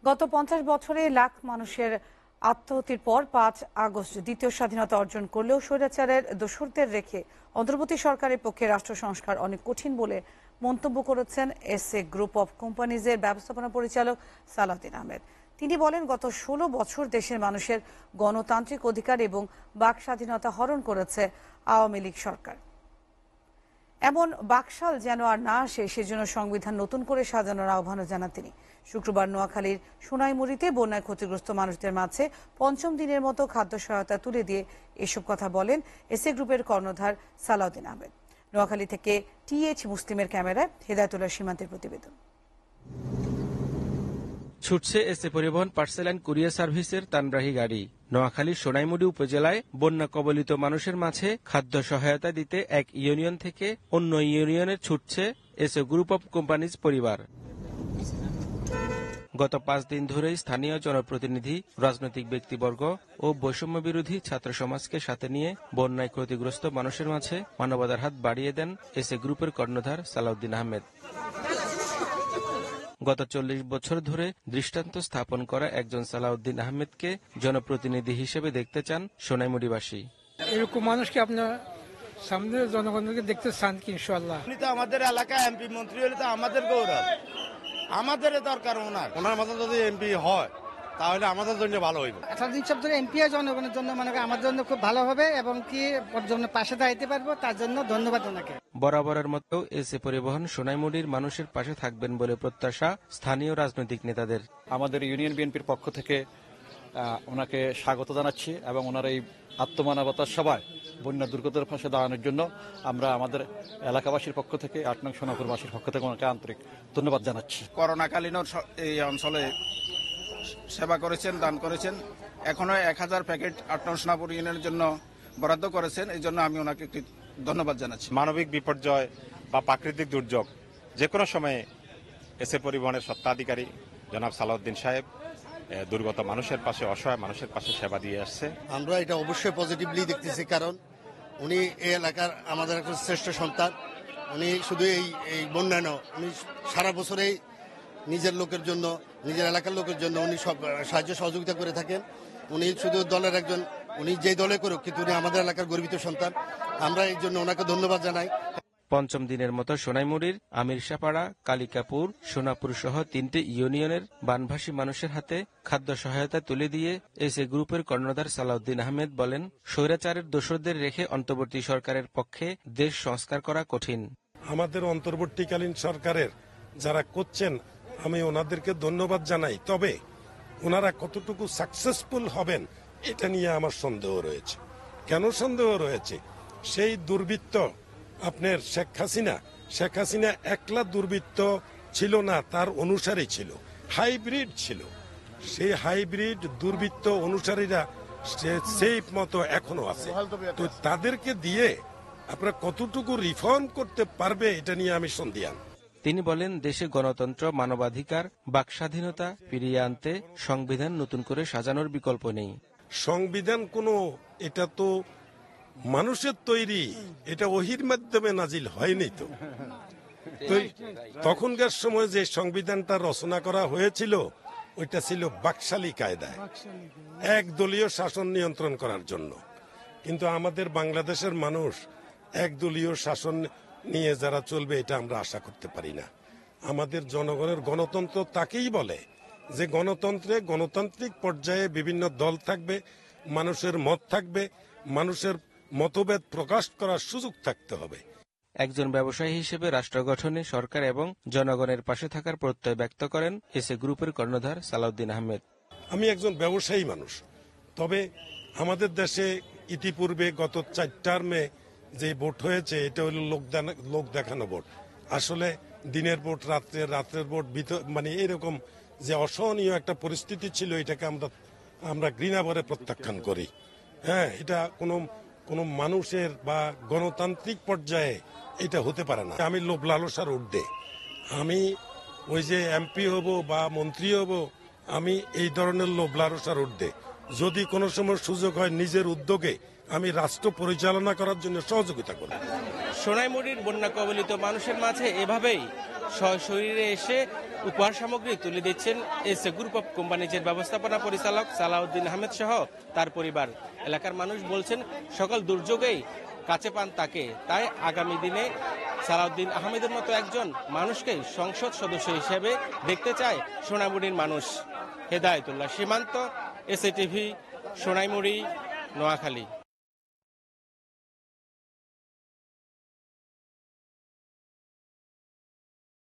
গত 50 বছরে লাখ মানুষের আত্মহত্যের পর 5 আগস্ট দ্বিতীয় স্বাধীনতা অর্জন করলেও স্বৈরাচারের দোসরদের রেখে অন্তর্বর্তী সরকারের পক্ষে রাষ্ট্র সংস্কার অনেক কঠিন বলে মন্তব্য করেছেন এসএ গ্রুপ অব কোম্পানিজের ব্যবস্থাপনা পরিচালক সালাউদ্দিন আহমেদ। তিনি বলেন, গত 16 বছর দেশের মানুষের গণতান্ত্রিক অধিকার এবং বাক স্বাধীনতা হরণ করেছে আওয়ামী লীগ সরকার। এমন বাকশাল যেন আর না আসে, সেজন্য সংবিধান নতুন করে সাজানোর আহ্বানও জানান তিনি। শুক্রবার নোয়াখালীর সোনাইমুড়িতে বন্যায় ক্ষতিগ্রস্ত মানুষদের মাঝে পঞ্চম দিনের মতো খাদ্য সহায়তা তুলে দিয়ে এসব কথা বলেন এসএ গ্রুপের কর্ণধার সালাউদ্দিন আহমেদ। নোয়াখালী থেকে টিএইচ মুসলিমের ক্যামেরায় হেদায়েতুল্লাহ সীমান্তের প্রতিবেদন। ছুটছে এসএ পরিবহন পার্সেল অ্যান্ড কুরিয়ার সার্ভিসের তানরাহি গাড়ি। নোয়াখালীর সোনাইমুড়ি উপজেলায় বন্যা কবলিত মানুষের মাঝে খাদ্য সহায়তা দিতে এক ইউনিয়ন থেকে অন্য ইউনিয়নে ছুটছে এসএ গ্রুপ অব কোম্পানিজ পরিবার। গত 5 দিন ধরেই স্থানীয় জনপ্রতিনিধি, রাজনৈতিক ব্যক্তিবর্গ ও বৈষম্য বিরোধী ছাত্র সমাজকে সাথে নিয়ে বন্যায় ক্ষতিগ্রস্ত মানুষের মাঝে মানবতার হাত বাড়িয়ে দেন এসএ গ্রুপের কর্ণধার সালাউদ্দিন আহমেদ। গত 40 বছর ধরে দৃষ্টান্ত স্থাপন করা একজন সালাউদ্দিন আহমেদকে জনপ্রতিনিধি হিসেবে দেখতে চান সোনাইমুড়িবাসী। এরকম মানুষকে আপনার সামনে জনগণকে দেখতে চান কি? ইনশাআল্লাহ। উনি তো আমাদের এলাকায় এমপি মন্ত্রী হলে তো আমাদের গৌরব, আমাদের দরকার। ওনার মতন যদি এমপি হয় তাহলে আমাদের জন্য ভালো হইব। 18 দিন সব ধরে এমপি জনগণের জন্য মানে আমাদের জন্য খুব ভালো হবে এবং কি জন্য পাশে দাঁড়াতে পারবো, তার জন্য ধন্যবাদ ওনাকে। বরাবরের মতো এসএ পরিবহন সোনাইমুড়ির মানুষের পাশে থাকবেন বলে প্রত্যাশা স্থানীয় রাজনৈতিক নেতাদের। আমাদের ইউনিয়ন বিএনপির পক্ষ থেকে ওনাকে স্বাগত জানাচ্ছি এবং ওনার এই আত্মমানবতার সভায় বন্যা দুর্গতের পাশে দাঁড়ানোর জন্য আমরা আমাদের এলাকাবাসীর পক্ষ থেকে 8 নং সোনাপুরবাসীর পক্ষ থেকে ওনাকে আন্তরিক ধন্যবাদ জানাচ্ছি। করোনাকালীন এই অঞ্চলে সেবা করেছেন, দান করেছেন। এখনো 1000 প্যাকেট 8 নং সোনাপুর ইউনিয়নের জন্য বরাদ্দ করেছেন। এই জন্য আমি ওনাকে ধন্যবাদ জানাচ্ছি। মানবিক বিপর্যয় বা প্রাকৃতিক দুর্যোগ যে কোনো সময়ে এসএ পরিবহনের স্বত্বাধিকারী জনাব সালাউদ্দিন সাহেব দুর্গত মানুষের পাশে, অসহায় মানুষের পাশে সেবা দিয়ে আসছে। আমরা এটা অবশ্যই পজিটিভলি দেখতেছি, কারণ উনি এই এলাকার আমাদের একটা শ্রেষ্ঠ সন্তান। উনি শুধু এই বন্যা নয়, উনি সারা বছরেই নিজের লোকের জন্য, নিজের এলাকার লোকের জন্য উনি সব সাহায্য সহযোগিতা করে থাকেন। উনি শুধু দলের একজন, উনি যে দলে করুক কিন্তু উনি আমাদের এলাকার গর্বিত সন্তান। আমরা এই জন্য ওনাকে ধন্যবাদ জানাই। পঞ্চম দিনের মতো সোনাইমুড়ির আমিরশাপাড়া, কালিকাপুর, সোনাপুর সহ 3টে ইউনিয়নের বানভাসী মানুষের হাতে খাদ্য সহায়তা তুলে দিয়ে এসএ গ্রুপের কর্ণধার সালাউদ্দিন আহমেদ বলেন, স্বৈরাচারের দোসরদের রেখে অন্তর্বর্তী সরকারের পক্ষে দেশ সংস্কার করা কঠিন। আমাদের অন্তর্বর্তীকালীন সরকারের যারা করছেন আমি ওনাদেরকে ধন্যবাদ জানাই, তবে ওনারা কতটুকু সাকসেসফুল হবেন এটা নিয়ে আমার সন্দেহ রয়েছে। কেন সন্দেহ রয়েছে? সেই দুর্বৃত্ত আপনার শেখ হাসিনা একলা দুর্বৃত্ত ছিল না, তার অনুসারী ছিল, হাইব্রিড ছিল। সেই হাইব্রিড দুর্বৃত্ত অনুসারীরা সেই মতো এখনো আছে। তো তাদেরকে দিয়ে আপনারা কতটুকু রিফর্ম করতে পারবে এটা নিয়ে আমি সন্দিহান। তিনি বলেন, দেশে গণতন্ত্র, মানবাধিকার, বাক স্বাধীনতা ফিরিয়ে আনতে সংবিধান নতুন করে সাজানোর বিকল্প নেই। সংবিধান এটা তো মানুষের তৈরি, এটা ওহির মাধ্যমে নাজিল হয়নি। তো তখনকার সময় যে সংবিধানটা রচনা করা হয়েছিল ওইটা ছিল বাকশালী কায়দায়, একদলীয় শাসন নিয়ন্ত্রণ করার জন্য। কিন্তু আমাদের বাংলাদেশের মানুষ একদলীয় শাসন নিয়ে যারা চলবে এটা আমরা আশা করতে পারি না। আমাদের জনগণের গণতন্ত্র তাকেই বলে যে গণতন্ত্রে গণতান্ত্রিক পর্যায়ে বিভিন্ন দল থাকবে, মানুষের মত থাকবে, মানুষের মতভেদ প্রকাশ করার সুযোগ থাকতে হবে। একজন ব্যবসায়ী হিসেবে রাষ্ট্র গঠনে সরকার এবং জনগণের পাশে থাকার প্রত্যয় ব্যক্ত করেন এসএ গ্রুপের কর্ণধার সালাউদ্দিন আহমেদ। আমি একজন ব্যবসায়ী মানুষ, তবে আমাদের দেশে ইতিপূর্বে গত 4 টার্মে যে ভোট হয়েছে এটা হলো লোক দেখানো ভোট। আসলে দিনের ভোট, রাত্রের ভোট, মানে এরকম যে অসহনীয় একটা পরিস্থিতি ছিল এটাকে আমরা ঘৃণা ভরে প্রত্যাখ্যান করি। হ্যাঁ, এটা কোনো মানুষের বা গণতান্ত্রিক পর্যায়ে এটা হতে পারে না। আমি লোভ লালসার ঊর্ধ্বে, আমি ওই যে এমপি হব বা মন্ত্রী হব, আমি এই ধরনের লোভ লালসার ঊর্ধ্বে। যদি কোনো সময় সুযোগ হয় নিজের উদ্যোগে আমি রাষ্ট্র পরিচালনা করার জন্য সহযোগিতা করব। সোনাইমুড়ির বন্যা কবলিত মানুষের মাঝে এভাবেই সশরীরে এসে উপহার সামগ্রী তুলে দিচ্ছেন এসএ গ্রুপ অফ কোম্পানিজের ব্যবস্থাপনা পরিচালক সালাউদ্দিন আহমেদ সহ তার পরিবার। এলাকার মানুষ বলছেন সকল দুর্যোগেই কাছে পান তাকে, তাই আগামী দিনে সালাউদ্দিন আহমেদের মতো একজন মানুষকে সংসদ সদস্য হিসেবে দেখতে চায় সোনাইমুড়ির মানুষ। হেদায়েতুল্লাহ সীমান্ত, এসএ টিভি, সোনাইমুড়ি, নোয়াখালী।